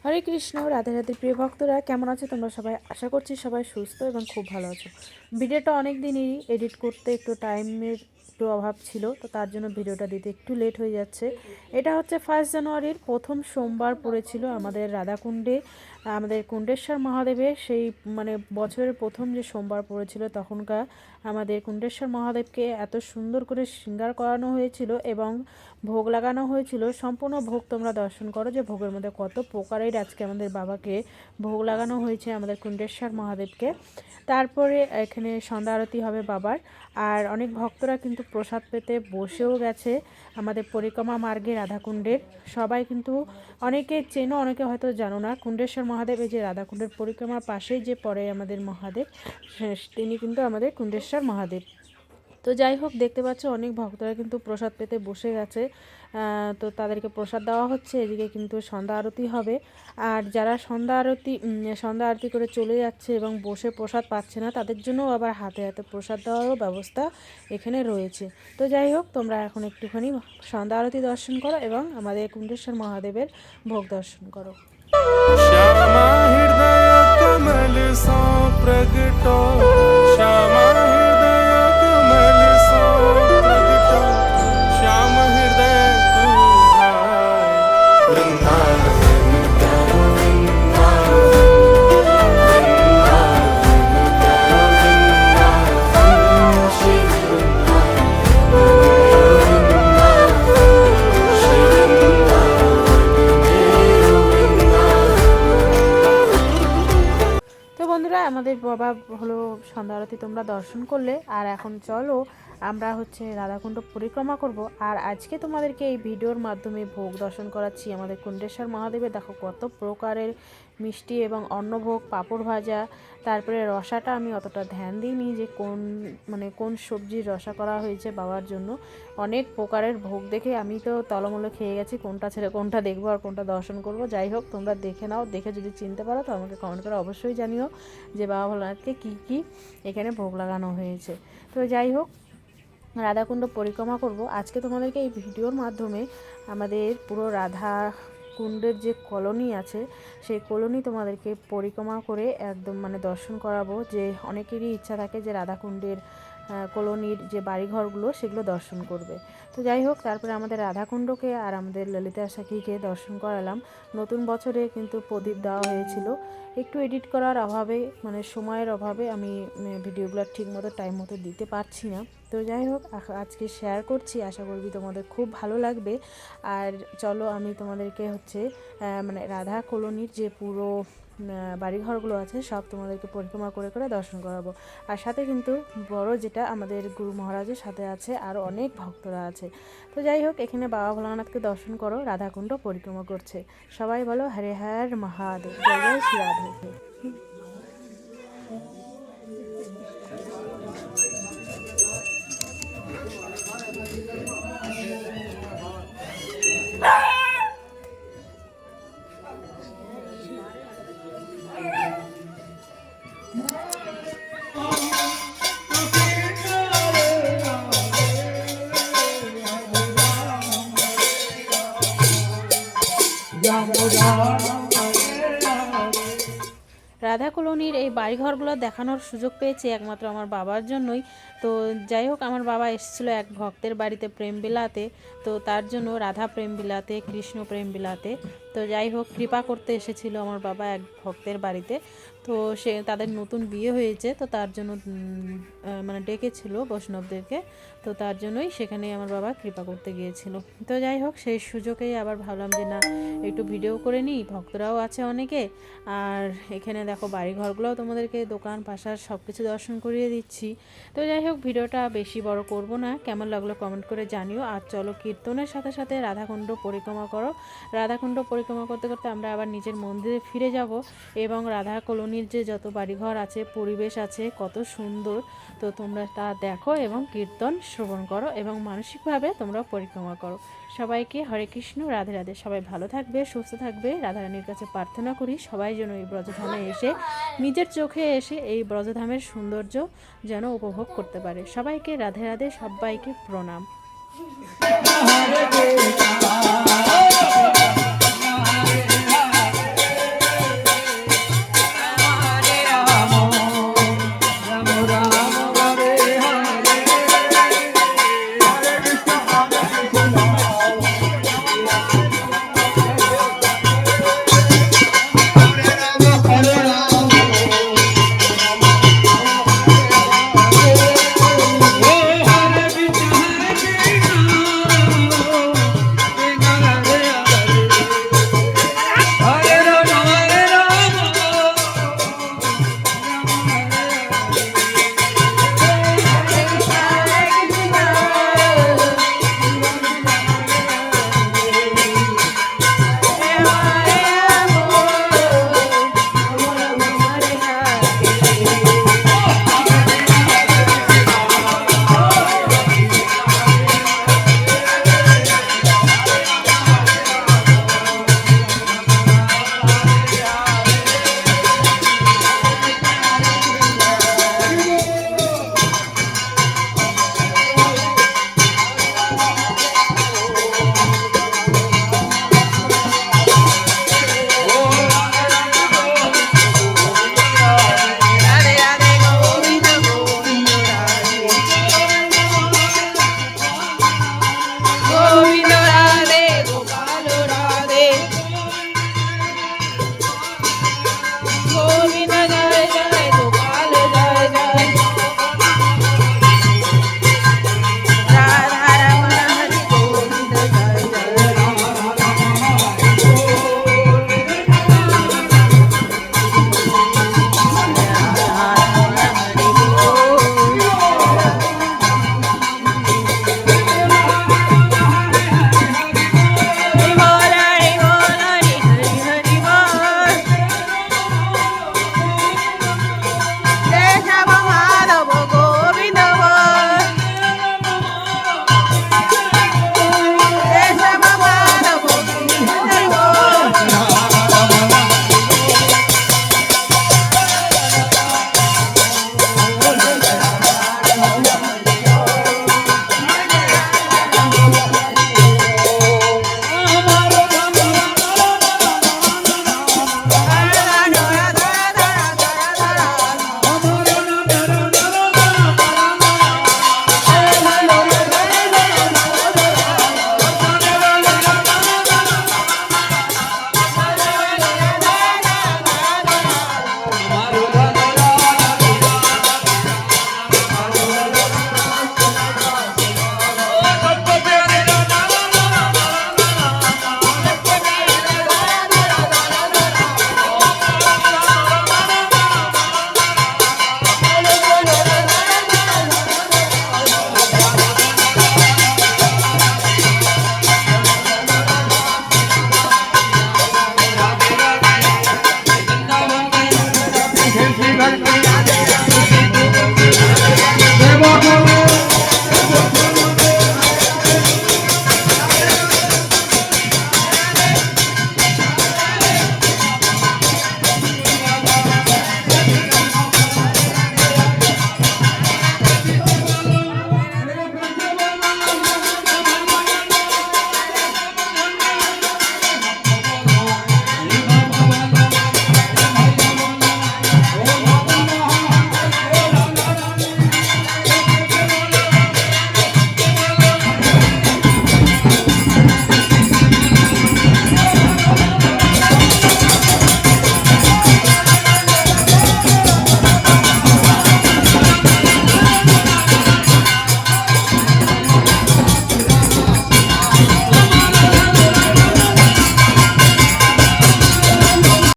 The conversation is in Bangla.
হরে কৃষ্ণ, রাধে রাধে। প্রিয় ভক্তরা, কেমন আছো তোমরা সবাই? আশা করছি সবাই সুস্থ এবং খুব ভালো আছো। ভিডিওটা অনেক দিনই এডিট করতে একটু টাইমের একটু অভাব ছিল, তো তার জন্য ভিডিওটা দিতে একটু লেট হয়ে যাচ্ছে। এটা হচ্ছে 1 জানুয়ারির প্রথম সোমবার পড়েছিল আমাদের রাধাকুণ্ডে, আমাদের কুণ্ডেশ্বর মহাদেবের সেই বছরের প্রথম যে সোমবার পড়েছিল, তখনকার আমাদের কুণ্ডেশ্বর মহাদেবকে এত সুন্দর করে শৃঙ্গার করানো হয়েছিল এবং ভোগ লাগানো হয়েছিল। সম্পূর্ণ ভোগ তোমরা দর্শন করো যে ভোগের মধ্যে কত প্রকারের আজকে আমাদের বাবাকে ভোগ লাগানো হয়েছে, আমাদের কুণ্ডেশ্বর মহাদেবকে। তারপরে এখানে সন্ধ্যা আরতি হবে বাবার, আর অনেক ভক্তরা কিন্তু প্রসাদ পেতে বসেও গেছে আমাদের পরিক্রমা মার্গে রাধাকুণ্ডের। সবাই কিন্তু অনেকে চেনো, অনেকে হয়তো জানো না। কুণ্ডেশ্বর মহাদেব এই যে রাধাকুণ্ডের পরিক্রমার পাশেই যে পড়ে আমাদের মহাদেব, তিনি কিন্তু আমাদের কুণ্ডেশ্বর মহাদেব। তো যাই হোক, দেখতে পাচ্ছ অনেক ভক্তরা কিন্তু প্রসাদ পেতে বসে গেছে, তো তাদেরকে প্রসাদ দেওয়া হচ্ছে। এদিকে কিন্তু সন্ধ্যা আরতি হবে, আর যারা সন্ধ্যা আরতি করে চলে যাচ্ছে এবং বসে প্রসাদ পাচ্ছে না, তাদের জন্য আবার হাতে হাতে প্রসাদ দেওয়ারও ব্যবস্থা এখানে রয়েছে। তো যাই হোক, তোমরা এখন একটুখানি সন্ধ্যা আরতি দর্শন করো এবং আমাদের কুণ্ডেশ্বর মহাদেবের ভোগ দর্শন করো। श्यामा हृदय कमल सो प्रगटो, श्यामा हृदय कमल सो प्रगटो, श्याम हृदय कुहाय वृंदावन करो वृंदावन, वृंदावन करो वृंदावन, श्री তো বন্ধুরা, আমাদের বাবা হলো সন্ধ্যা আরতি তোমরা দর্শন করলে, আর এখন চলো আমরা হচ্ছে রাধাকুণ্ড পরিক্রমা করব। আর আজকে তোমাদেরকে এই ভিডিওর মাধ্যমে ভোগ দর্শন করাচ্ছি আমাদের কুণ্ডেশ্বর মহাদেবের। দেখো কত প্রকারের মিষ্টি এবং অন্নভোগ, পাঁপড় ভাজা, তারপরে রসাটা আমি অতটা ধ্যান দিইনি যে কোন সবজির রসা করা হয়েছে বাবার জন্য। অনেক প্রকারের ভোগ দেখে আমি তো তলমলে খেয়ে গেছি, কোনটা ছেড়ে কোনটা দেখবো আর কোনটা দর্শন করব। যাই হোক, তোমরা দেখে নাও, দেখে যদি চিনতে পারো তো আমাকে কমেন্ট করে অবশ্যই জানিও যে বাবা ভোলানাথকে কী কী এখানে ভোগ লাগানো হয়েছে। তো যাই হোক, রাধাকুণ্ড পরিক্রমা করব আজকে তোমাদেরকে এই ভিডিওর মাধ্যমে। আমাদের পুরো রাধা কুণ্ডের যে কলোনি আছে, সেই কলোনি তোমাদেরকে পরিক্রমা করে একদম দর্শন করাবো। যে অনেকেরই ইচ্ছা থাকে যে রাধাকুণ্ডের কলোনির যে বাড়িঘরগুলো সেগুলো দর্শন করবে। তো যাই হোক, তারপরে আমাদের রাধাকুণ্ডকে আর আমাদের ললিতা সখীকে দর্শন করালাম। নতুন বছরে কিন্তু প্রদীপ দেওয়া হয়েছিল, একটু এডিট করার অভাবে সময়ের অভাবে আমি ভিডিওগুলো ঠিক মতো টাইম মতো দিতে পারছি না। তো যাই হোক, আজকে শেয়ার করছি, আশা করবি তোমাদের খুব ভালো লাগবে। আর চলো আমি তোমাদেরকে হচ্ছে রাধা কলোনির যে পুরো বাড়িঘরগুলো আছে সব তোমাদেরকে পরিক্রমা করে করে দর্শন করাবো। আর সাথে কিন্তু বড় যেটা আমাদের গুরু মহারাজের সাথে আছে, আর অনেক ভক্তরা আছে। তো যাই হোক, এখানে বাবা ভোলানাথকে দর্শন করো, রাধাকুণ্ড পরিক্রমা করছে। সবাই বলো হরে হর মহাদেব, জয় জয় শ্রী রাধে। রাধা কলোনির এই বাড়িঘরগুলো দেখানোর সুযোগ পেয়েছি একমাত্র আমার বাবার জন্যই। তো যাই হোক, আমার বাবা এসেছিলো এক ভক্তের বাড়িতে প্রেম বিলাতে, তো তার জন্য রাধা প্রেম বিলাতে, কৃষ্ণ প্রেম বিলাতে। তো যাই হোক, কৃপা করতে এসেছিল আমার বাবা এক ভক্তের বাড়িতে। তো তাদের নতুন বিয়ে হয়েছে, তো তার জন্য ডেকেছিল বৈষ্ণবদেরকে। তো তার জন্যই সেখানে আমার বাবা কৃপা করতে গিয়েছিল। তো যাই হোক, সেই সুযোগেই আবার ভাবলাম যে না, একটু ভিডিও করে নিই, ভক্তরাও আছে অনেকে। আর এখানে দেখো বাড়িঘরগুলোও তোমাদেরকে, দোকান পাশার সব কিছু দর্শন করিয়ে দিচ্ছি। তো যাই হোক, ভিডিওটা বেশি বড় করব না, কেমন লাগলো কমেন্ট করে জানিও। আর চলো কীর্তনের সাথে সাথে রাধাকুণ্ড পরিক্রমা করো। রাধাকুণ্ড পরিক্রমা করতে করতে আমরা আবার নিজের মন্দিরে ফিরে যাব, এবং রাধা কলোনির যে যত বাড়িঘর আছে, পরিবেশ আছে কত সুন্দর, তো তোমরা তা দেখো এবং কীর্তন শ্রবণ করো এবং মানসিকভাবে তোমরা পরিক্রমা করো। সবাইকে হরে কৃষ্ণ, রাধে রাধে। সবাই ভালো থাকবে, সুস্থ থাকবে। রাধারানীর কাছে প্রার্থনা করি সবাই যেন এই ব্রজধামে এসে নিজের চোখে এসে এই ব্রজধামের সৌন্দর্য যেন উপভোগ করতে পারে। সবাইকে রাধে রাধে, সবাইকে প্রণাম।